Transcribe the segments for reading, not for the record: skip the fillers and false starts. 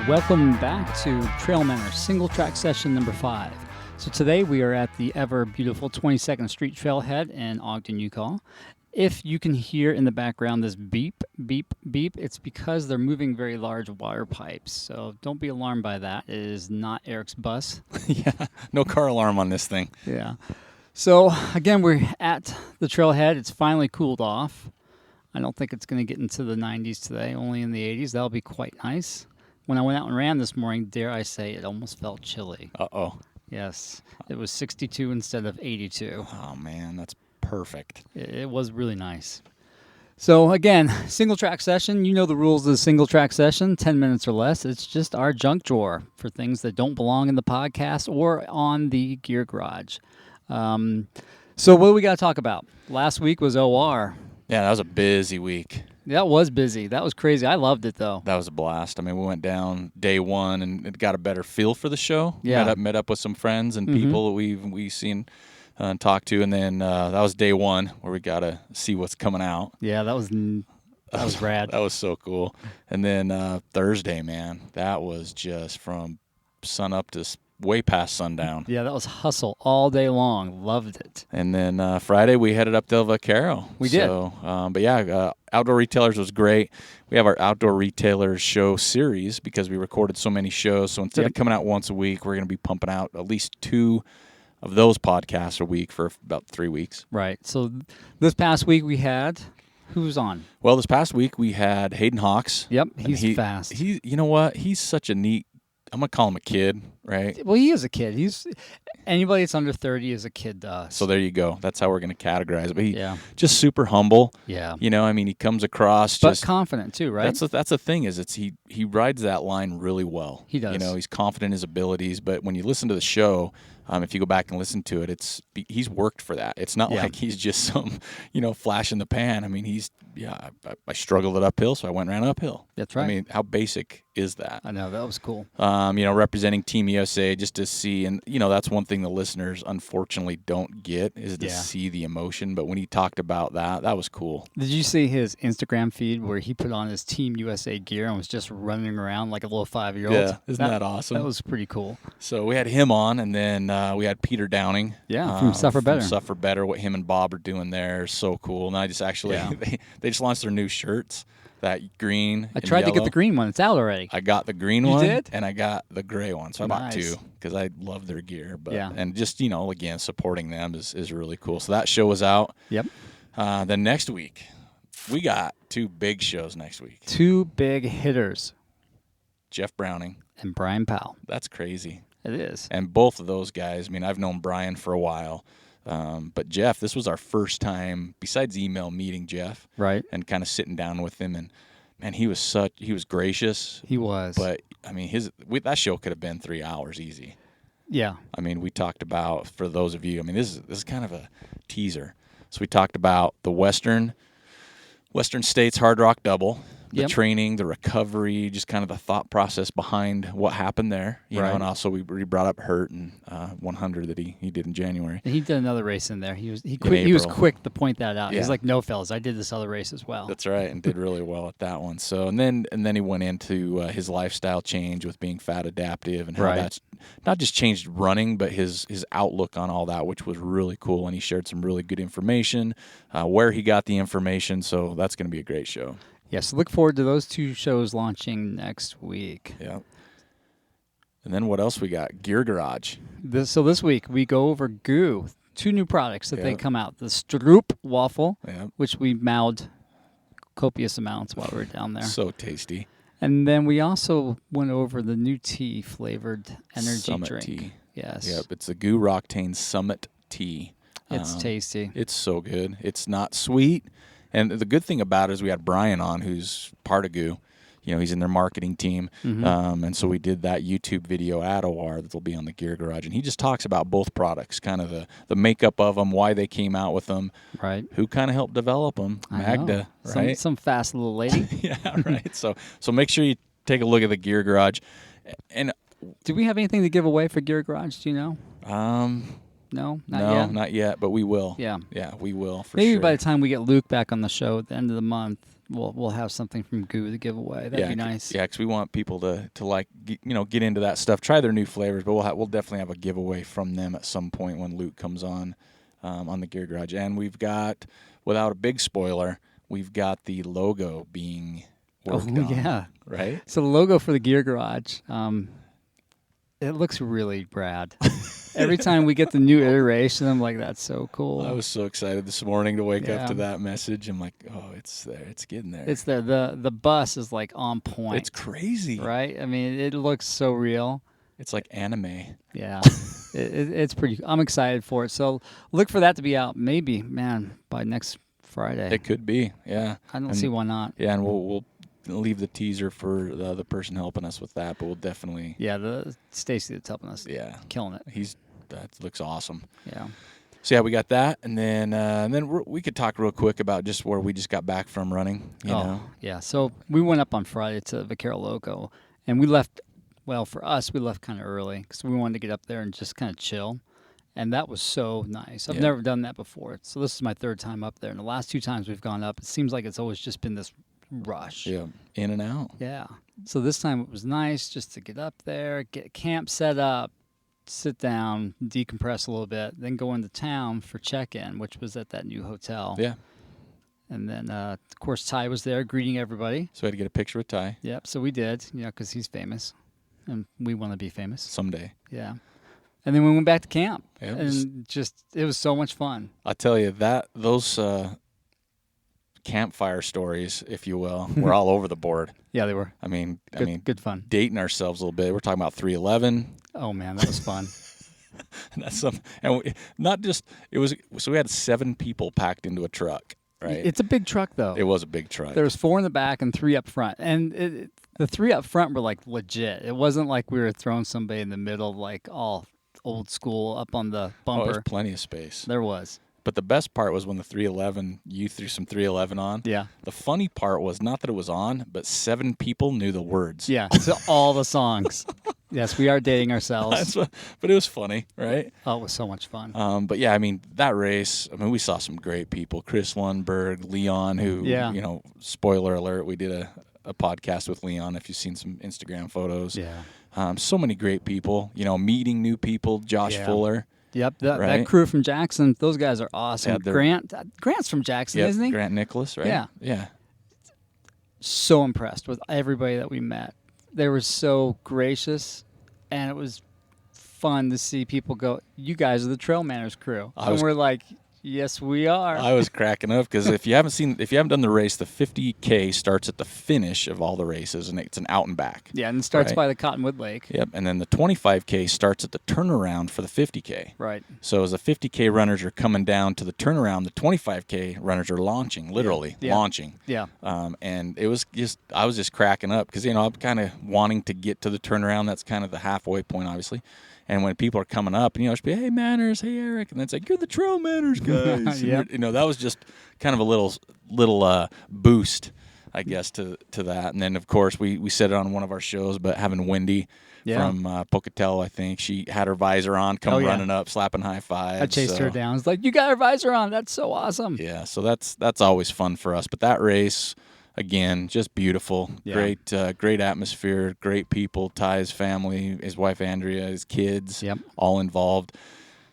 welcome back to Trailmen, our Singletrack Session number 5. So today we are at the ever beautiful 22nd Street Trailhead in Ogden, Utah. If you can hear in the background this beep, beep, beep, it's because they're moving very large wire pipes. So don't be alarmed by that. It is not Eric's bus. Yeah, no car alarm on this thing. Yeah. So again, we're at the trailhead. It's finally cooled off. I don't think it's going to get into the 90s today, only in the 80s. That'll be quite nice. When I went out and ran this morning, dare I say, it almost felt chilly. Uh-oh. Yes, it was 62 instead of 82. Oh, man, that's perfect. It was really nice. So again, single track session. You know the rules of the single track session, 10 minutes or less. It's just our junk drawer for things that don't belong in the podcast or on the Gear Garage. So what do we got to talk about? Last week was OR. Yeah, that was a busy week. That was busy. That was crazy. I loved it, though. That was a blast. I mean, we went down day one and it got a better feel for the show. Yeah. Met up with some friends and people that we've seen and talked to. And then that was day one where we got to see what's coming out. Yeah, that was rad. That was so cool. And then Thursday, man, that was just from sun up to way past sundown. Yeah, that was hustle all day long. Loved it. And then Friday we headed up to El Vaquero. We did. But yeah, Outdoor Retailers was great. We have our Outdoor Retailers show series because we recorded so many shows. So instead of coming out once a week, we're going to be pumping out at least 2 of those podcasts a week for about 3 weeks. Right. So this past week we had, who was on? Well, this past week we had Hayden Hawks. Yep, he's fast. You know what? He's such a neat, I'm going to call him a kid, right? Well, he is a kid. Anybody that's under 30 is a kid to us. So there you go. That's how we're going to categorize it. But he's Yeah. just super humble. Yeah. You know, I mean, he comes across But just confident too, right? That's the thing is he rides that line really well. He does. You know, he's confident in his abilities, but when you listen to the show, if you go back and listen to it, he's worked for that. It's not like he's just some, flash in the pan. I mean, I struggled it uphill, so I went and ran uphill. That's right. I mean, how basic is that? I know, that was cool. Representing Team USA just to see, and that's one thing the listeners unfortunately don't get is to see the emotion. But when he talked about that was cool. Did you see his Instagram feed where he put on his Team USA gear and was just running around like a little 5-year-old? Yeah, isn't that awesome? That was pretty cool. So we had him on, and then we had Peter Downing. Yeah, from Suffer Better. Suffer Better, what him and Bob are doing there is so cool. And I just actually, they just launched their new shirts, that green I tried to get the green one. It's out already. I got the green one. You did? And I got the gray one. So I bought Nice. 2 because I love their gear. But and just, again, supporting them is really cool. So that show was out. Yep. Then next week, we got 2 big shows next week. 2 big hitters. Jeff Browning. And Brian Powell. That's crazy. It is. And both of those guys, I mean, I've known Brian for a while. But Jeff, this was our first time, besides email, meeting Jeff. Right. And kind of sitting down with him. And, man, he was gracious. He was. But, I mean, that show could have been 3 hours easy. Yeah. I mean, we talked about, for those of you, I mean, this is kind of a teaser. So we talked about the Western States Hard Rock Double, the training, the recovery, just kind of the thought process behind what happened there. You know, and also we brought up Hurt and 100 that he did in January. And he did another race in there. He was quick to point that out. Yeah. He's like, no, fellas, I did this other race as well. That's right, and did really well at that one. So and then he went into his lifestyle change with being fat adaptive and how that's not just changed running, but his outlook on all that, which was really cool. And he shared some really good information, where he got the information. So that's going to be a great show. Yes, look forward to those 2 shows launching next week. Yeah. And then what else we got? Gear Garage. This week we go over Goo, 2 new products that they come out. The Stroop waffle, which we mouthed copious amounts while we were down there. So tasty. And then we also went over the new tea flavored energy Summit drink. tea. Yes. Yep, it's the Goo Roctane Summit Tea. It's tasty. It's so good. It's not sweet. And the good thing about it is we had Brian on, who's part of Goo. He's in their marketing team. And so we did that YouTube video at OR that'll be on the Gear Garage. And he just talks about both products, kind of the makeup of them, why they came out with them, right? Who kind of helped develop them, Magda, right? Some fast little lady. Yeah, right. So make sure you take a look at the Gear Garage. And do we have anything to give away for Gear Garage? Do you know? No, not No, yet. not yet, but we will. Yeah. Yeah, we will for Maybe sure. by the time we get Luke back on the show at the end of the month, we'll have something from Goo to give away. That'd be nice. Yeah, because we want people to like get into that stuff, try their new flavors. But we'll definitely have a giveaway from them at some point when Luke comes on the Gear Garage. And we've got, without a big spoiler, we've got the logo being worked on. Yeah. Right? So the logo for the Gear Garage, it looks really rad. Every time we get the new iteration, I'm like, that's so cool. I was so excited this morning to wake up to that message. I'm like, oh, it's there. It's getting there. It's there. The bus is like on point. It's crazy. Right? I mean, it looks so real. It's like anime. Yeah. It's pretty. I'm excited for it. So look for that to be out maybe, man, by next Friday. It could be, yeah. I don't see why not. Yeah, and we'll leave the teaser for the other person helping us with that, but we'll definitely. Yeah, the Stacy that's helping us. Yeah, killing it. That looks awesome. Yeah. So yeah, we got that, and then we could talk real quick about just where we just got back from running. You know? Yeah. So we went up on Friday to Vaquero Loco, and we left. Well, for us, we left kind of early because we wanted to get up there and just kind of chill. And that was so nice. I've never done that before. So this is my third time up there. And the last 2 times we've gone up, it seems like it's always just been this rush. Yeah, in and out. Yeah. So this time it was nice just to get up there, get camp set up, sit down, decompress a little bit, then go into town for check-in, which was at that new hotel. Yeah. And then, of course, Ty was there greeting everybody. So we had to get a picture with Ty. Yep. So we did, because he's famous. And we want to be famous. Someday. Yeah. And then we went back to camp. Yeah, it was so much fun. I'll tell you, those campfire stories, if you will, were all over the board. Yeah, they were. I mean, good fun. Dating ourselves a little bit. We're talking about 311. Oh man, that was fun. And that's something. And so we had 7 people packed into a truck. Right. It's a big truck though. It was a big truck. There was 4 in the back and 3 up front, and the 3 up front were like legit. It wasn't like we were throwing somebody in the middle, like all old school up on the bumper. Oh, there was plenty of space. There was. But the best part was when the 311, you threw some 311 on. Yeah. The funny part was not that it was on, but 7 people knew the words. Yeah, to all the songs. Yes, we are dating ourselves. But it was funny, right? Oh, it was so much fun. But yeah, I mean, that race, we saw some great people. Chris Lundberg, Leon, who, spoiler alert, we did a podcast with Leon, if you've seen some Instagram photos. Yeah. So many great people, meeting new people, Josh Fuller. Yep, that crew from Jackson, those guys are awesome. Yeah, Grant's from Jackson, isn't he? Grant Nicholas, right? Yeah. Yeah. So impressed with everybody that we met. They were so gracious, and it was fun to see people go, you guys are the Trail Manners crew. And we're like, yes, we are. I was cracking up because if you haven't done the race, the 50K starts at the finish of all the races, and it's an out and back. Yeah, and it starts by the Cottonwood Lake. Yep, and then the 25K starts at the turnaround for the 50K. Right. So as the 50K runners are coming down to the turnaround, the 25K runners are launching, literally launching. Yeah. And it was I was just cracking up because, I'm kind of wanting to get to the turnaround. That's kind of the halfway point, obviously. And when people are coming up, and just be, hey Manners, hey Eric, and then it's like, you're the Trail Manners guys. Yep. That was just kind of a little boost, I guess, to that. And then of course we said it on one of our shows, but having Wendy from Pocatello, I think she had her visor on, running up, slapping high fives. I chased her down. It's like, you got her visor on. That's so awesome. Yeah, so that's always fun for us. But that race, again, just beautiful. Yeah. Great atmosphere, great people. Ty's family, his wife Andrea, his kids, all involved.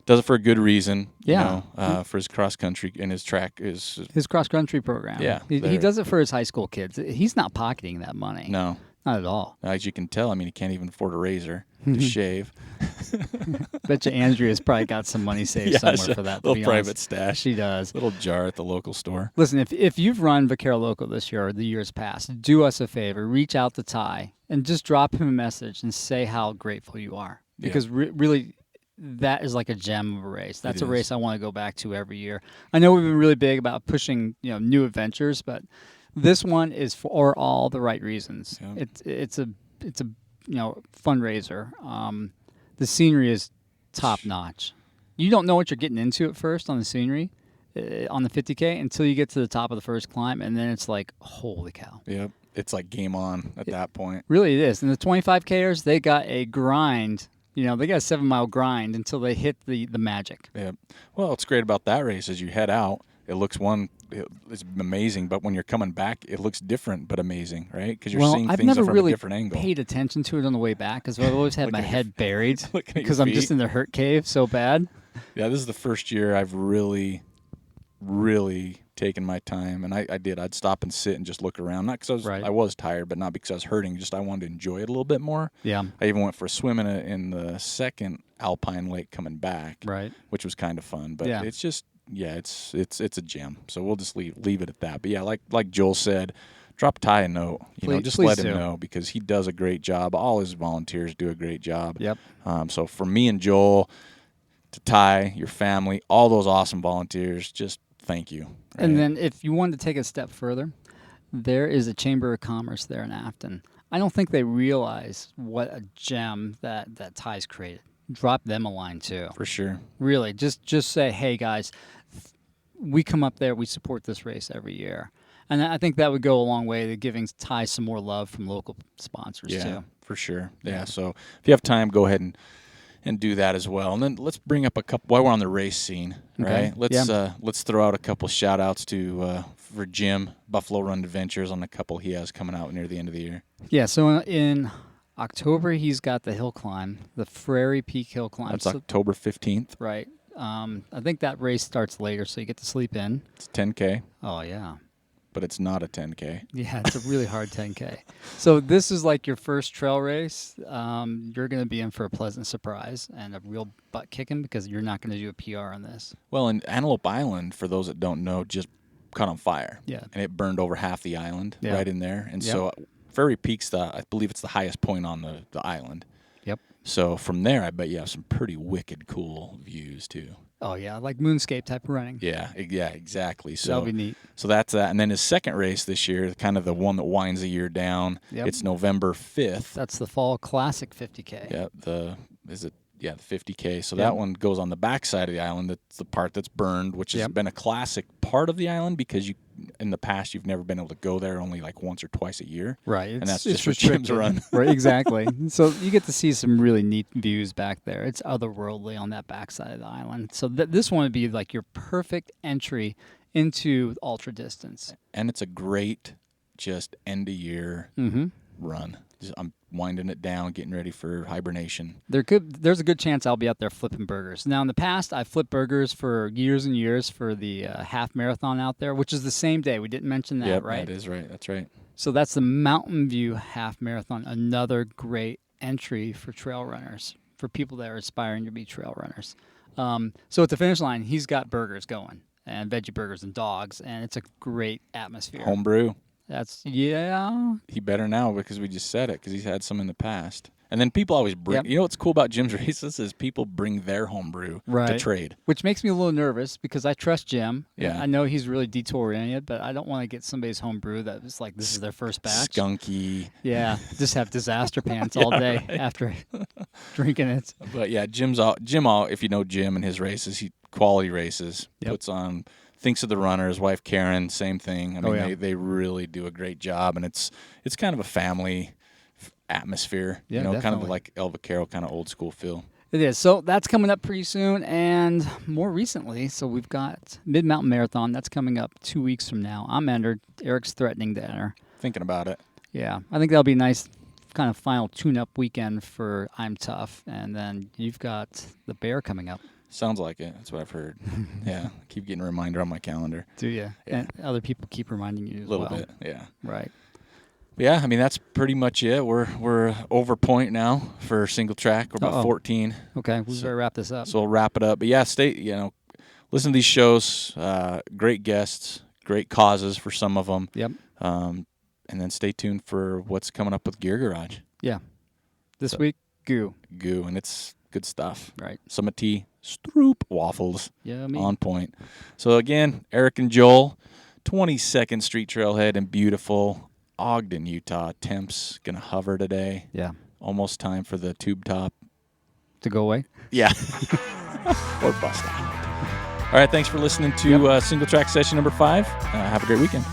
Does it for a good reason. For his cross country and his track his cross country program. Yeah, he does it for his high school kids. He's not pocketing that money. No, not at all. As you can tell, he can't even afford a razor to shave. Bet you Andrea's probably got some money saved somewhere for that. Little private stash. She does. Little jar at the local store. Listen, if you've run Vaquero Loco this year or the years past, do us a favor. Reach out to Ty and just drop him a message and say how grateful you are. Because really, that is like a gem of a race. That's a race I want to go back to every year. I know we've been really big about pushing new adventures, but this one is for all the right reasons. Yeah. It's a fundraiser. The scenery is top notch. You don't know what you're getting into at first on the scenery, on the 50K, until you get to the top of the first climb, and then it's like, holy cow. Yep. It's like game on at that point. Really it is. And the 25Kers, they got a grind You know, they got a 7-mile grind until they hit the magic. Yeah. Well, what's great about that race is you head out. It looks it's amazing, but when you're coming back, it looks different but amazing, right? Because you're seeing I've things never from really a different angle. paid attention to it on the way back because I've always had my head buried because I'm just feet. in the hurt cave so bad. Yeah, this is the first year I've really, really taken my time, and I did. I'd stop and sit and just look around, not because I was tired, but not because I was hurting. Just I wanted to enjoy it a little bit more. Yeah. I even went for a swim in the second alpine lake coming back, Right. which was kind of fun. But Yeah. it's just it's a gem. So we'll just leave it at that. But yeah, like Joel said, drop Ty a note. Just let him know because he does a great job. All his volunteers do a great job. Yep. So for me and Joel, to Ty, your family, all those awesome volunteers, just thank you. Right? And then if you wanted to take it a step further, there is a Chamber of Commerce there in Afton. I don't think they realize what a gem that Ty's created. Drop them a line too. For sure. Really, just say, hey guys, we come up there, we support this race every year. And I think that would go a long way to giving Ty some more love from local sponsors too. For sure. Yeah, so if you have time, go ahead and do that as well. And then let's bring up a couple while we're on the race scene, right? Let's throw out a couple shout outs to for Jim, Buffalo Run Adventures, on a couple he has coming out near the end of the year. Yeah, so in October he's got the hill climb, the Frary Peak Hill Climb. That's October 15th. Right. I think that race starts later, so you get to sleep in. It's 10K. Oh yeah. But it's not a 10K. Yeah, it's a really hard 10K. So this is like your first trail race. You're going to be in for a pleasant surprise and a real butt kicking because you're not going to do a PR on this. Well, and Antelope Island, for those that don't know, just caught on fire. Yeah. And it burned over half the island right in there. And so Prairie Peak's I believe it's the highest point on the island. Yep. So from there, I bet you have some pretty wicked cool views too. Oh yeah, like moonscape type of running. Yeah, exactly. So that'll be neat. So that's that. And then his second race this year, kind of the one that winds the year down. Yep. It's November 5th. That's the Fall Classic 50K. Yeah, the 50K. So that one goes on the backside of the island. That's the part that's burned, which has been a classic part of the island because in the past you've never been able to go there, only like once or twice a year. Right. And that's just for Jim's run. Right, exactly. So you get to see some really neat views back there. It's otherworldly on that backside of the island. So this one would be like your perfect entry into ultra distance. And it's a great just end of year run. I'm winding it down, getting ready for hibernation. There's a good chance I'll be out there flipping burgers. Now, in the past, I flipped burgers for years and years for the half marathon out there, which is the same day. We didn't mention that, right? That is right. That's right. So that's the Mountain View Half Marathon, another great entry for trail runners, for people that are aspiring to be trail runners. So at the finish line, he's got burgers going, and veggie burgers and dogs, and it's a great atmosphere. Homebrew. He better now because we just said it because he's had some in the past. And then people always bring, you know what's cool about Jim's races is people bring their homebrew to trade. Which makes me a little nervous because I trust Jim. Yeah. I know he's really detour-oriented, but I don't want to get somebody's homebrew that was like this is their first batch. Skunky. Yeah, just have disaster pants all day after drinking it. But yeah, Jim, if you know Jim and his races, he quality races, puts on, thinks of the runner. His wife Karen, same thing. I mean, they really do a great job, and it's kind of a family atmosphere, definitely. Kind of like El Vaquero, kind of old school feel. It is. So that's coming up pretty soon, and more recently, so we've got Mid-Mountain Marathon. That's coming up 2 weeks from now. I'm entered. Eric's threatening to enter. Thinking about it. Yeah, I think that'll be a nice kind of final tune-up weekend for I'm Tough, and then you've got the Bear coming up. Sounds like it. That's what I've heard. Yeah, keep getting a reminder on my calendar. Do you? Yeah. And other people keep reminding you as well. A little bit, yeah. Right. Yeah, I mean, that's pretty much it. We're over point now for single track. We're about 14. Okay, we better wrap this up. So we'll wrap it up. But yeah, listen to these shows. Great guests, great causes for some of them. Yep. And then stay tuned for what's coming up with Gear Garage. Yeah. This week, Goo, and it's good stuff. Right. Summit Tea, Stroop waffles. Yummy. On point. So again, Eric and Joel, 22nd Street Trailhead in beautiful Ogden, Utah. Temps gonna hover today. Yeah. Almost time for the tube top to go away. Yeah. Or bust out. All right. Thanks for listening to Single Track Session number 5. Have a great weekend.